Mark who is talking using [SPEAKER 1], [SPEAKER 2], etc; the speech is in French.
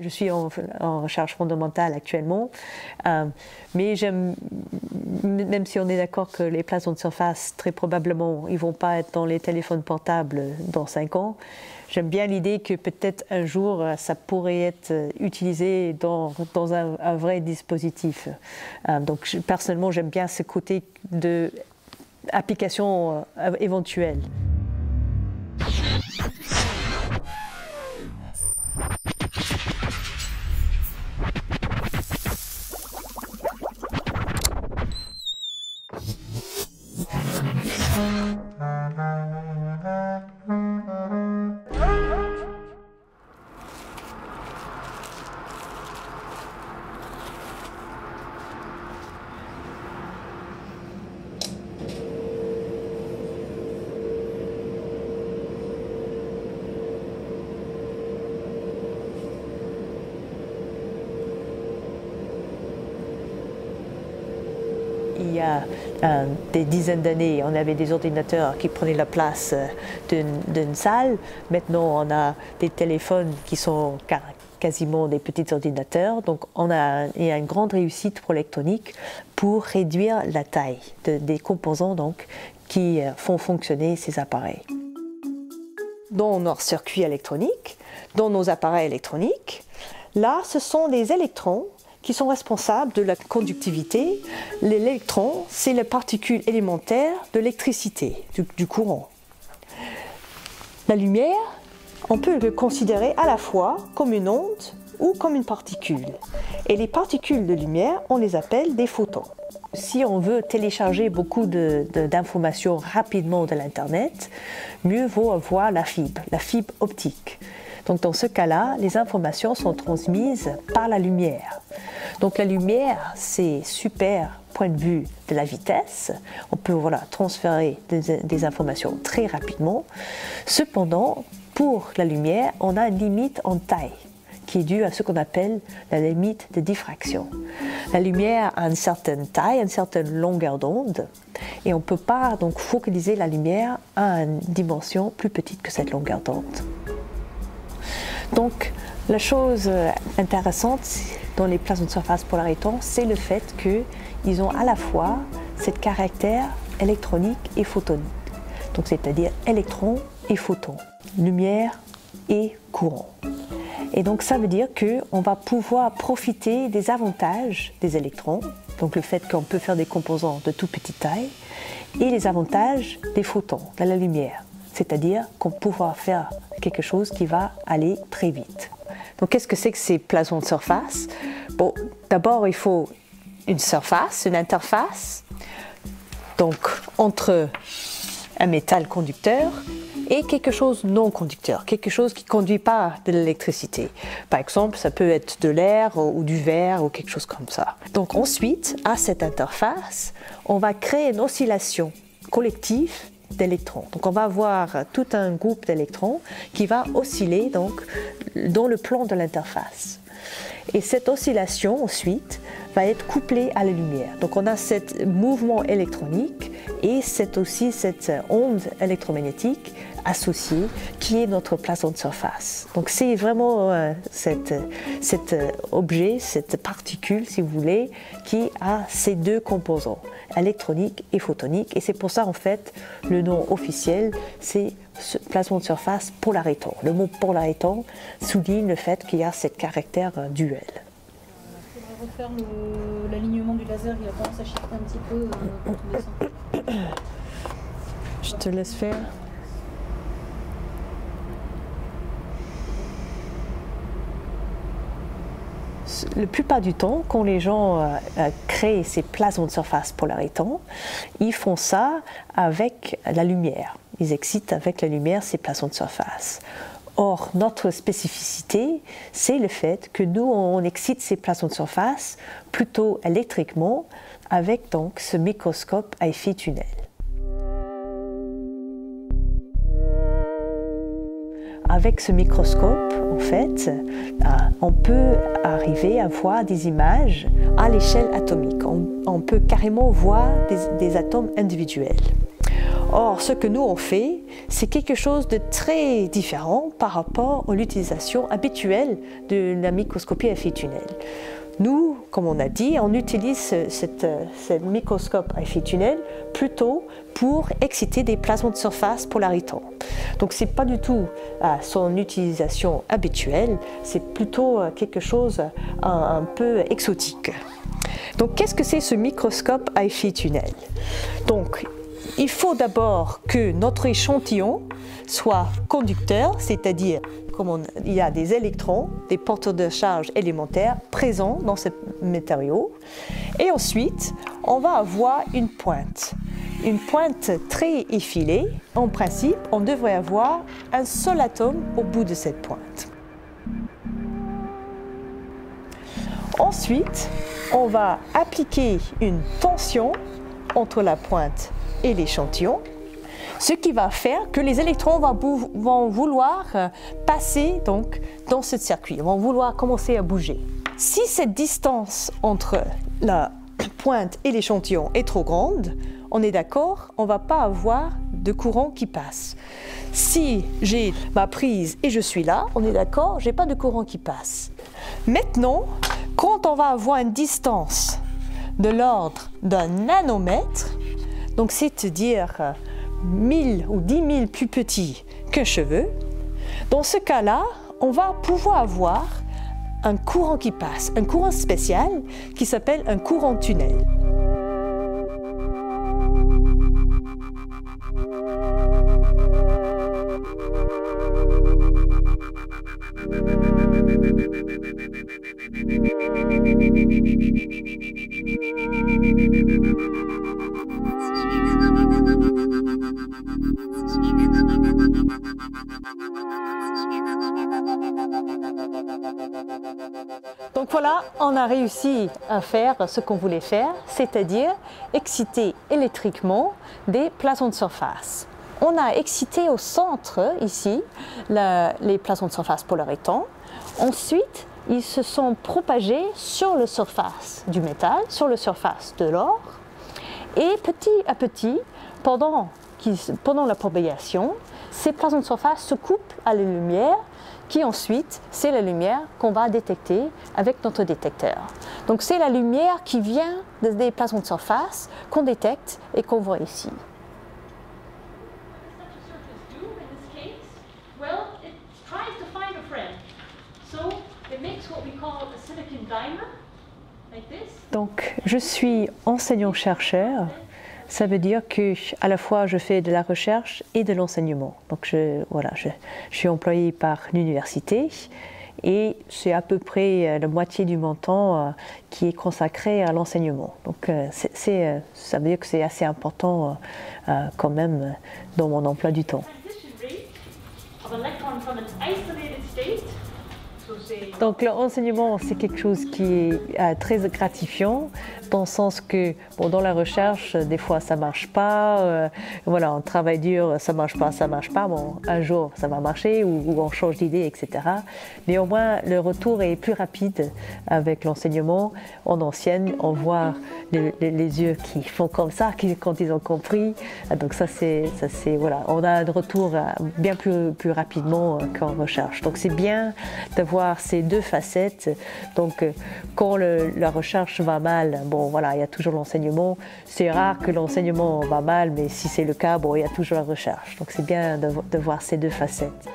[SPEAKER 1] Je suis en recherche fondamentale actuellement, mais même si on est d'accord que les plasons de surface, très probablement, ils ne vont pas être dans les téléphones portables dans 5 ans, j'aime bien l'idée que peut-être un jour, ça pourrait être utilisé dans un vrai dispositif. Donc personnellement, j'aime bien ce côté d'application éventuelle. Il y a des dizaines d'années, on avait des ordinateurs qui prenaient la place d'une salle. Maintenant, on a des téléphones qui sont quasiment des petits ordinateurs. Donc, il y a une grande réussite pour l'électronique pour réduire la taille des composants qui font fonctionner ces appareils. Dans nos circuits électroniques, dans nos appareils électroniques, là, ce sont des électrons qui sont responsables de la conductivité. L'électron, c'est la particule élémentaire de l'électricité, du courant. La lumière, on peut le considérer à la fois comme une onde ou comme une particule. Et les particules de lumière, on les appelle des photons. Si on veut télécharger beaucoup d'informations rapidement de l'Internet, mieux vaut avoir la fibre optique. Donc dans ce cas-là, les informations sont transmises par la lumière. Donc la lumière, c'est super point de vue de la vitesse. On peut transférer des informations très rapidement. Cependant, pour la lumière, on a une limite en taille qui est due à ce qu'on appelle la limite de diffraction. La lumière a une certaine taille, une certaine longueur d'onde, et on ne peut pas donc focaliser la lumière à une dimension plus petite que cette longueur d'onde. Donc, la chose intéressante dans les plasons de surface polarisants, c'est le fait qu'ils ont à la fois ce caractère électronique et photonique. Donc, c'est-à-dire électrons et photons, lumière et courant. Et donc, ça veut dire qu'on va pouvoir profiter des avantages des électrons, donc le fait qu'on peut faire des composants de toute petite taille, et les avantages des photons, de la lumière. C'est-à-dire qu'on va pouvoir faire quelque chose qui va aller très vite. Donc, qu'est-ce que c'est que ces plasons de surface? Bon, d'abord, il faut une surface, une interface, donc entre un métal conducteur et quelque chose non conducteur, quelque chose qui ne conduit pas de l'électricité. Par exemple, ça peut être de l'air ou du verre ou quelque chose comme ça. Donc ensuite, à cette interface, on va créer une oscillation collective d'électrons. Donc on va avoir tout un groupe d'électrons qui va osciller donc, dans le plan de l'interface. Et cette oscillation ensuite va être couplée à la lumière. Donc on a ce mouvement électronique et aussi cette onde électromagnétique associée qui est notre plason de surface. Donc c'est vraiment cet objet, cette particule si vous voulez, qui a ces deux composants, électronique et photonique. Et c'est pour ça en fait le nom officiel c'est plason de surface polarisant. Le mot polarisant souligne le fait qu'il y a ce caractère duel.
[SPEAKER 2] Il faudrait refaire l'alignement du laser, il a tendance à shifter un petit peu dans tous les sens.
[SPEAKER 1] Je te laisse faire. La plupart du temps, quand les gens créent ces plasons de surface polarisants, ils font ça avec la lumière. Ils excitent avec la lumière ces plasons de surface. Or, notre spécificité, c'est le fait que nous, on excite ces plasons de surface plutôt électriquement avec donc ce microscope à effet tunnel. Avec ce microscope, en fait, on peut arriver à voir des images à l'échelle atomique. On peut carrément voir des atomes individuels. Or, ce que nous on fait, c'est quelque chose de très différent par rapport à l'utilisation habituelle de la microscopie à effet tunnel. Nous, comme on a dit, on utilise ce microscope à effet tunnel plutôt pour exciter des plasmons de surface polarisants. Donc ce n'est pas du tout son utilisation habituelle, c'est plutôt quelque chose un peu exotique. Donc qu'est-ce que c'est ce microscope à effet tunnel? Donc il faut d'abord que notre échantillon soit conducteur, c'est-à-dire il y a des électrons, des porteurs de charge élémentaires présents dans ce matériau. Et ensuite, on va avoir une pointe très effilée. En principe, on devrait avoir un seul atome au bout de cette pointe. Ensuite, on va appliquer une tension entre la pointe et l'échantillon, ce qui va faire que les électrons vont vouloir passer donc, dans ce circuit, vont vouloir commencer à bouger. Si cette distance entre la pointe et l'échantillon est trop grande, on est d'accord, on ne va pas avoir de courant qui passe. Si j'ai ma prise et je suis là, on est d'accord, je n'ai pas de courant qui passe. Maintenant, quand on va avoir une distance de l'ordre d'un nanomètre, donc c'est-à-dire 1000 ou 10 000 plus petit qu'un cheveu, dans ce cas-là, on va pouvoir avoir un courant qui passe, un courant spécial qui s'appelle un courant tunnel. Donc voilà, on a réussi à faire ce qu'on voulait faire, c'est-à-dire exciter électriquement des plasmons de surface. On a excité au centre, ici, les plasmons de surface polarisants. Ensuite, ils se sont propagés sur la surface du métal, sur la surface de l'or. Et petit à petit, pendant la propagation, ces plasmons de surface se couplent à la lumière, qui ensuite, c'est la lumière qu'on va détecter avec notre détecteur. Donc c'est la lumière qui vient des plasmons de surface qu'on détecte et qu'on voit ici. Donc je suis enseignant-chercheur. Ça veut dire que à la fois je fais de la recherche et de l'enseignement. Donc je suis employée par l'université et c'est à peu près la moitié de mon temps qui est consacré à l'enseignement. Donc ça veut dire que c'est assez important quand même dans mon emploi du temps. Donc l'enseignement, c'est quelque chose qui est très gratifiant, dans le sens que dans la recherche, des fois ça ne marche pas, on travaille dur, ça ne marche pas, bon, un jour ça va marcher ou on change d'idée, etc. Mais au moins le retour est plus rapide avec l'enseignement. On enseigne, on voit les yeux qui font comme ça quand ils ont compris. Donc on a un retour bien plus rapidement qu'en recherche. Donc c'est bien d'avoir ces deux facettes. Donc quand la recherche va mal, il y a toujours l'enseignement. C'est rare que l'enseignement va mal, mais si c'est le cas, il y a toujours la recherche. Donc c'est bien de voir ces deux facettes.